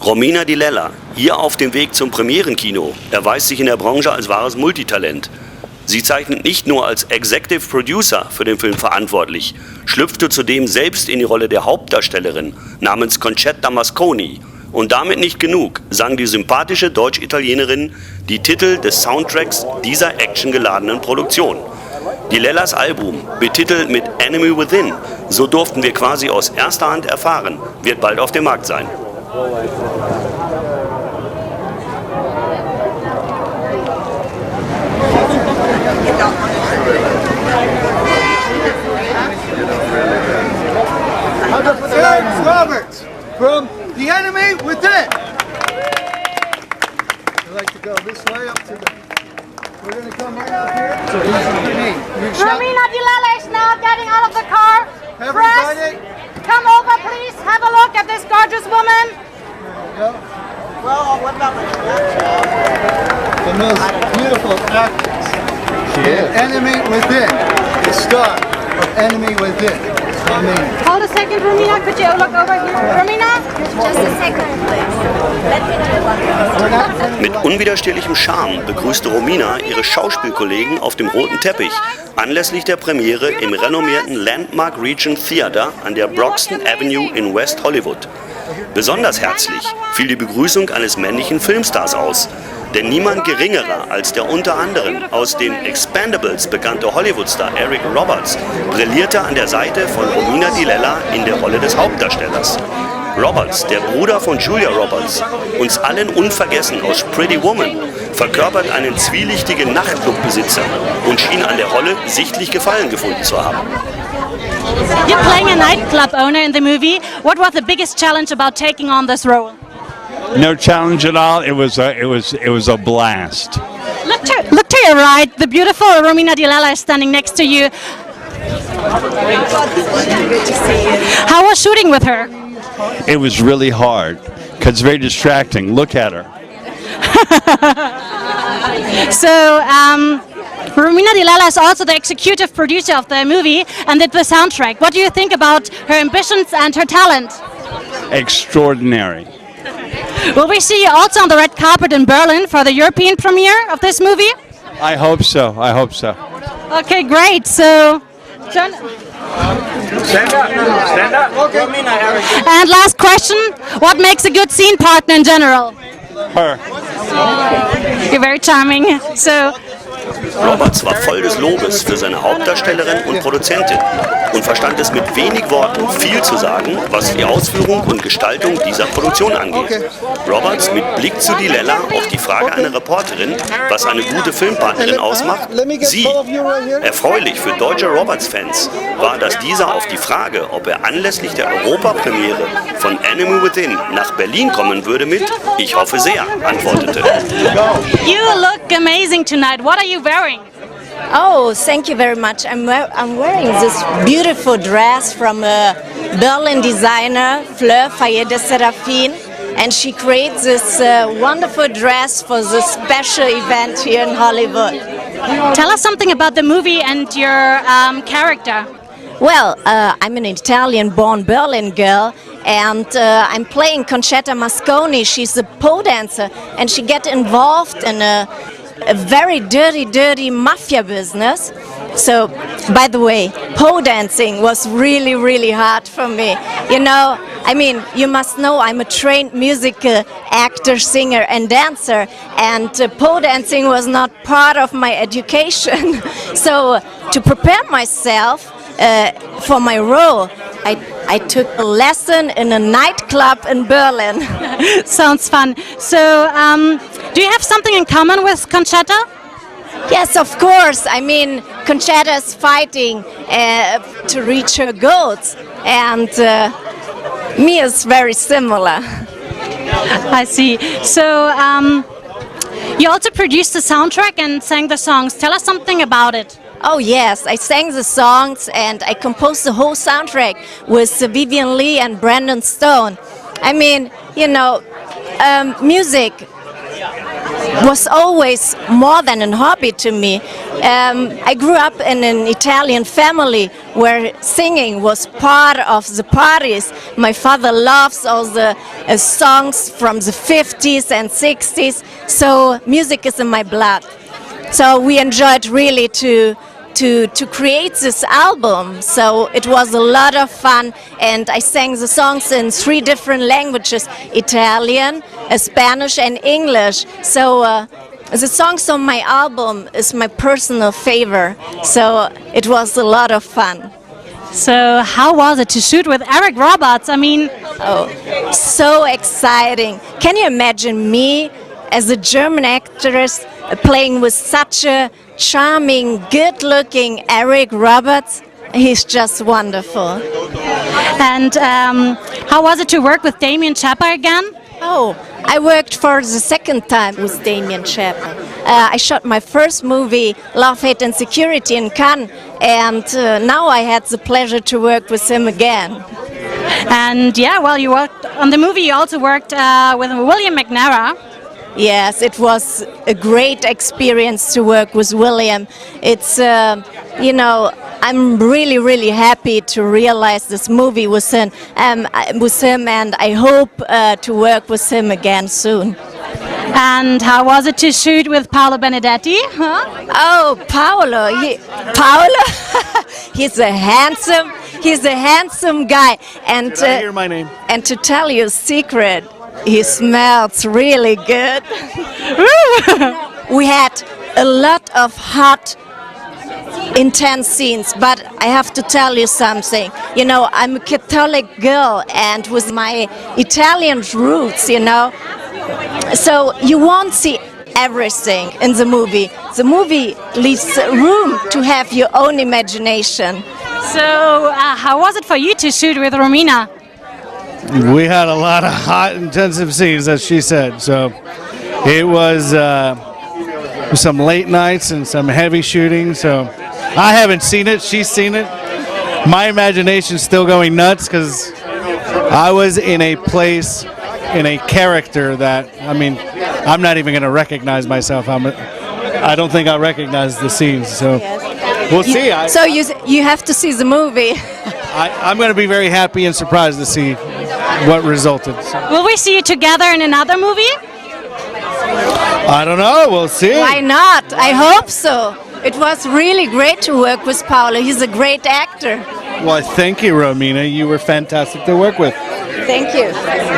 Romina Di Lella, hier auf dem Weg zum Premierenkino, erweist sich in der Branche als wahres Multitalent. Sie zeichnet nicht nur als Executive Producer für den Film verantwortlich, schlüpfte zudem selbst in die Rolle der Hauptdarstellerin namens Concetta Masconi. Und damit nicht genug, sang die sympathische Deutsch-Italienerin die Titel des Soundtracks dieser actiongeladenen Produktion. Di Lellas Album, betitelt mit Enemy Within, so durften wir quasi aus erster Hand erfahren, wird bald auf dem Markt sein. James Roberts from The Enemy Within. I'd like to go this way up to the. We're going to come right up here. So Romina Di Lella is now getting out of the car. everybody. Press, come over, please. Have a look at this gorgeous woman. There you go. The most beautiful actress. She is. Enemy Within. The star of Enemy Within. Hold a second, Romina. Could you look over here? Romina? Just a second, please. Let me do one. Mit unwiderstehlichem Charme begrüßte Romina ihre Schauspielkollegen auf dem roten Teppich anlässlich der Premiere im renommierten Landmark Regent Theater an der Broxton Avenue in West Hollywood. Besonders herzlich fiel die Begrüßung eines männlichen Filmstars aus, denn niemand geringerer als der unter anderem aus den Expendables bekannte Hollywoodstar Eric Roberts brillierte an der Seite von Romina Di Lella in der Rolle des Hauptdarstellers. Roberts, der Bruder von Julia Roberts, uns allen unvergessen aus Pretty Woman, verkörpert einen zwielichtigen Nachtclubbesitzer und schien an der Rolle sichtlich Gefallen gefunden zu haben. You're playing a nightclub owner in the movie. What was the biggest challenge about taking on this role? No challenge at all. It was a blast. Look to your right. The beautiful Romina Di Lella is standing next to you. How was shooting with her? It was really hard because it's very distracting. Look at her. So, Romina Di Lella is also the executive producer of the movie and did the soundtrack. What do you think about her ambitions and her talent? Extraordinary. Will we see you also on the red carpet in Berlin for the European premiere of this movie? I hope so. I hope so. Okay, great. So, John. Stand up. Stand up. Romina, And last question, what makes a good scene partner in general? Her. You're very charming. So, Roberts war voll des Lobes für seine Hauptdarstellerin und Produzentin und verstand es mit wenig Worten viel zu sagen, was die Ausführung und Gestaltung dieser Produktion angeht. Roberts mit Blick zu Di Lella auf die Frage einer Reporterin, was eine gute Filmpartnerin ausmacht, sie. Erfreulich für deutsche Roberts-Fans war, dass dieser auf die Frage, ob er anlässlich der Europapremiere von Enemy Within nach Berlin kommen würde mit "Ich hoffe sehr", antwortete. you look amazing tonight. What are you wearing? Oh, thank you very much. I'm wearing this beautiful dress from a Berlin designer, Fleur Fayet de Serafin, and she creates this wonderful dress for the special event here in Hollywood. Tell us something about the movie and your character. Well, I'm an Italian-born Berlin girl, and I'm playing Concetta Masconi. She's a pole dancer, and she gets involved in a very dirty mafia business. So, by the way, pole dancing was really hard for me. You know, I mean, you must know I'm a trained musical actor, singer, and dancer, and pole dancing was not part of my education. So, to prepare myself for my role, I took a lesson in a nightclub in Berlin. Sounds fun. So, do you have something in common with Concetta? Yes, of course. I mean, Concetta is fighting to reach her goals, and me is very similar. I see. So, you also produced the soundtrack and sang the songs. Tell us something about it. Oh yes, I sang the songs and I composed the whole soundtrack with Vivian Lee and Brandon Stone. I mean, you know, music was always more than a hobby to me. I grew up in an Italian family where singing was part of the parties. My father loves all the songs from the 50s and 60s, so music is in my blood. So we enjoyed really to create this album. So it was a lot of fun, and I sang the songs in 3 different languages: Italian, Spanish and English. So the songs on my album is my personal favor. So it was a lot of fun. So how was it to shoot with Eric Roberts? I mean, Oh, so exciting. Can you imagine me as a German actress playing with such a charming, good-looking Eric Roberts? He's just wonderful. and how was it to work with Damien Chapa again? Oh, I worked for the second time with Damien Chapa. I shot my first movie, Love, Hate and Security, in Cannes, and now I had the pleasure to work with him again. And yeah, well, you worked on the movie. You also worked with William McNamara. Yes, it was a great experience to work with William. It's, you know, I'm really, really happy to realize this movie with him, and I hope to work with him again soon. And how was it to shoot with Paolo Benedetti? Huh? Oh, Paolo, he's a handsome guy. And Did I hear my name? And to tell you a secret, he smells really good. We had a lot of hot, intense scenes, but I have to tell you something. You know, I'm a Catholic girl, and with my Italian roots, you know, so you won't see everything in the movie. The movie leaves room to have your own imagination. So how was it for you to shoot with Romina? We had a lot of hot, intensive scenes, as she said. So it was some late nights and some heavy shooting. So I haven't seen it. She's seen it. My imagination's still going nuts because I was in a place, in a character that, I mean, I'm not even going to recognize myself. I don't think I'll recognize the scenes. So we'll see. So you have to see the movie. I'm going to be very happy and surprised to see what resulted. Will we see you together in another movie? I don't know. We'll see. Why not? I hope so. It was really great to work with Paolo. He's a great actor. Well, thank you, Romina. You were fantastic to work with. Thank you.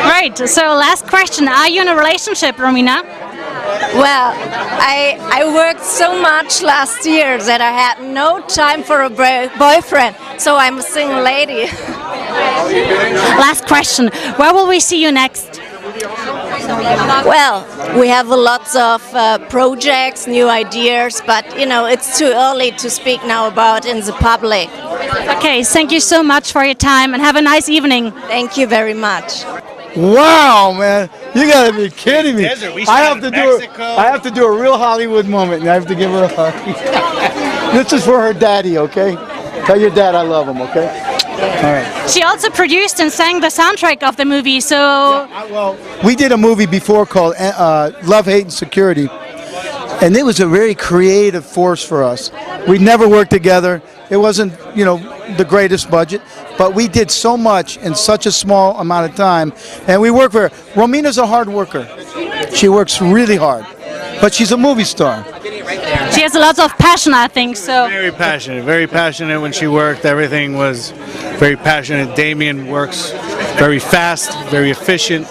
Right. So last question: are you in a relationship, Romina? Well, I worked so much last year that I had no time for a boyfriend, so I'm a single lady. Last question: where will we see you next? Well, we have lots of projects, new ideas, but you know, it's too early to speak now about in the public. Okay. Thank you so much for your time, and have a nice evening. Thank you very much. Wow, man. You gotta be kidding me. Desert, we I shot have in to Mexico. I have to do a real Hollywood moment, and I have to give her a hug. This is for her daddy, okay? Tell your dad I love him, okay? All right. She also produced and sang the soundtrack of the movie. So Well, we did a movie before called Love, Hate, and Security, and it was a very creative force for us. We never worked together. It wasn't, you know, the greatest budget, but we did so much in such a small amount of time, and we work for her. Romina's a hard worker. She works really hard, but she's a movie star. she has a lot of passion, I think. So Very passionate when she worked. Everything was very passionate. Damien works very fast, very efficient.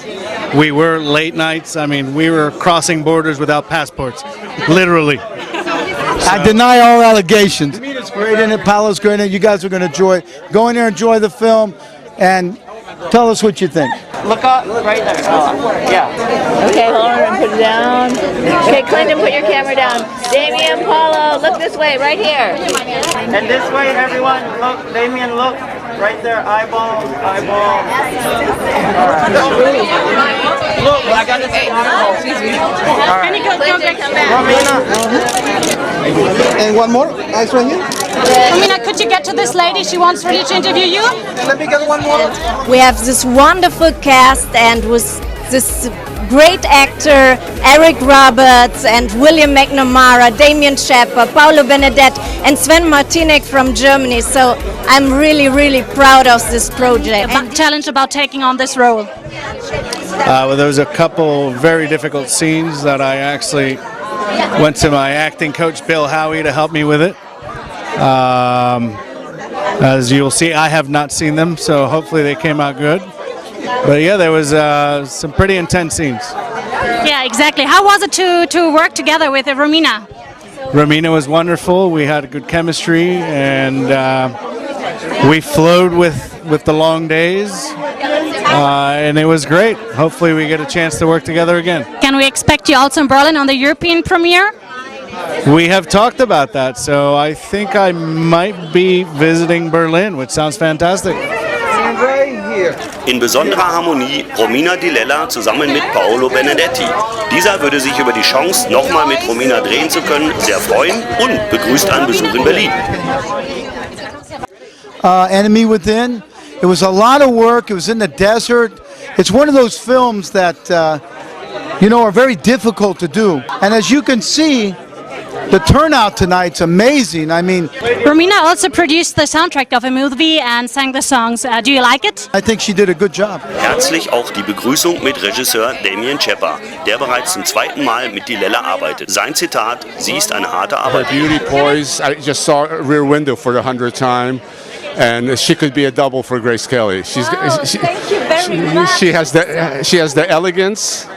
We were late nights. I mean, we were crossing borders without passports, literally. I deny all allegations. Romina's great in it. Paolo's great in it. You guys are going to enjoy. Go in there, enjoy the film, and tell us what you think. Look up right there. Yeah. Okay, hold on and put it down. Okay, Clinton, put your camera down. Damien, Paulo, look this way, right here. And this way, everyone. Look, Damien, look. Right there, eyeball, eyeball. Look, I got this. Can you go back? And one more. Eyes right here. Romina, could you get to this lady? She wants really to interview you. Let me get one more. We have this wonderful cast, and with this great actor, Eric Roberts and William McNamara, Damien Chapa, Paolo Benedette and Sven Martinek from Germany. So I'm really, really proud of this project. Challenge about taking on this role? Well, there was a couple very difficult scenes that I actually went to my acting coach, Bill Howie, to help me with it. As you'll see, I have not seen them, so hopefully they came out good. But yeah, there was some pretty intense scenes. Yeah, exactly. How was it to work together with Romina? Romina was wonderful. We had a good chemistry, and we flowed with the long days, and it was great. Hopefully we get a chance to work together again. Can we expect you also in Berlin on the European premiere? We have talked about that, so I think I might be visiting Berlin, which sounds fantastic. In besonderer Harmonie Romina Di Lella zusammen mit Paolo Benedetti. Dieser würde sich über die Chance, nochmal mit Romina drehen zu können, sehr freuen und begrüßt einen Besuch in Berlin. Enemy Within. It was a lot of work. It was in the desert. It's one of those films that, are very difficult to do. And as you can see, the turnout tonight's amazing. I mean, Romina also produced the soundtrack of a movie and sang the songs. Do you like it? I think she did a good job. Herzlich auch die Begrüßung mit Regisseur Damien Chapa, der bereits zum zweiten Mal mit Di Lella arbeitet. Sein Zitat: Sie ist eine harte Arbeit. Beauty poise. I just saw Rear Window for the 100th time. And she could be a double for Grace Kelly. Thank you very much. She has the elegance,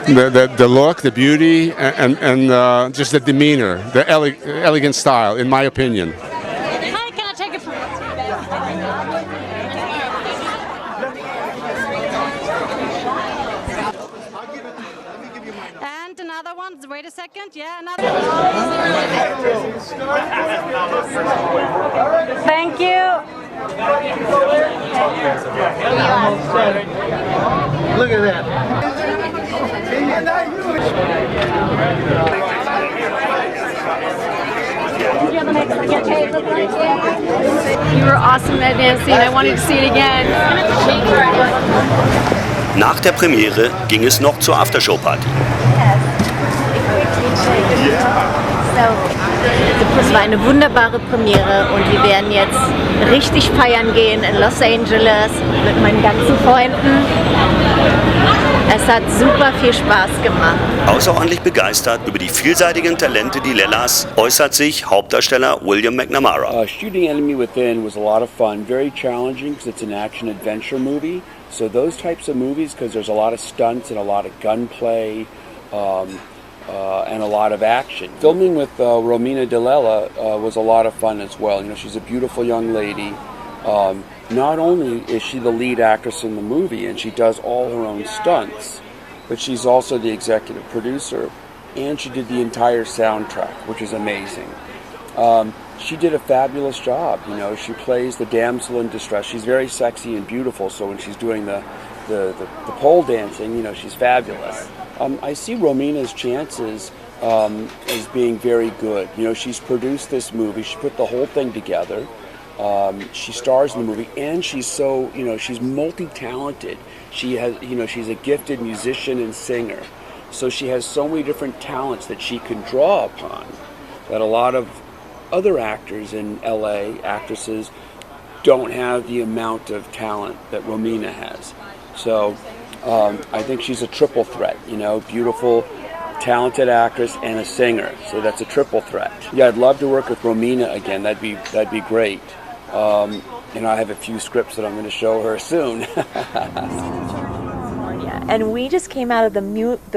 the look, the beauty, and just the demeanor, the elegant style, in my opinion. Hi, can I take a photo? And another one. Wait a second. Yeah, another one. Thank you. Look at that. You were awesome at dancing. I wanted to see it again. Nach der Premiere ging es noch zur Aftershow-Party. Es war eine wunderbare Premiere und wir werden jetzt richtig feiern gehen in Los Angeles mit meinen ganzen Freunden. Es hat super viel Spaß gemacht. Außerordentlich begeistert über die vielseitigen Talente Di Lellas äußert sich Hauptdarsteller William McNamara. Shooting Enemy Within was a lot of fun, very challenging because it's an action-adventure movie. So those types of movies, because there's a lot of stunts and a lot of gunplay, and a lot of action. Filming with Romina Di Lella was a lot of fun as well. You know, she's a beautiful young lady. Not only is she the lead actress in the movie and she does all her own stunts, but she's also the executive producer, and she did the entire soundtrack, which is amazing. She did a fabulous job. You know, she plays the damsel in distress. She's very sexy and beautiful, so when she's doing the pole dancing, you know, she's fabulous. I see Romina's chances as being very good. You know, she's produced this movie. She put the whole thing together. She stars in the movie, and she's so, she's multi-talented. She has, she's a gifted musician and singer. So she has so many different talents that she can draw upon that a lot of other actors in LA, actresses, don't have the amount of talent that Romina has. So I think she's a triple threat, beautiful, talented actress and a singer. So that's a triple threat. Yeah, I'd love to work with Romina again. That'd be great. I have a few scripts that I'm going to show her soon. And we just came out of the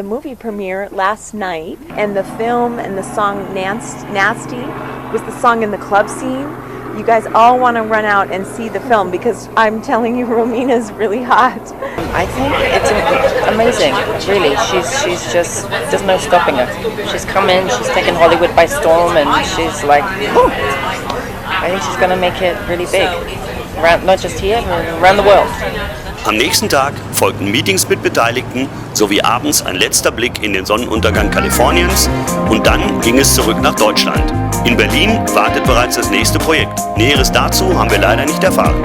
movie premiere last night, and the film and the song Nasty was the song in the club scene. You guys all want to run out and see the film because I'm telling you, Romina's really hot. I think it's amazing, really. She's just, there's no stopping her. She's come in, she's taken Hollywood by storm, and she's like, whew. I think she's going to make it really big, not just here, but around the world. Am nächsten Tag folgten Meetings mit Beteiligten sowie abends ein letzter Blick in den Sonnenuntergang Kaliforniens und dann ging es zurück nach Deutschland. In Berlin wartet bereits das nächste Projekt. Näheres dazu haben wir leider nicht erfahren.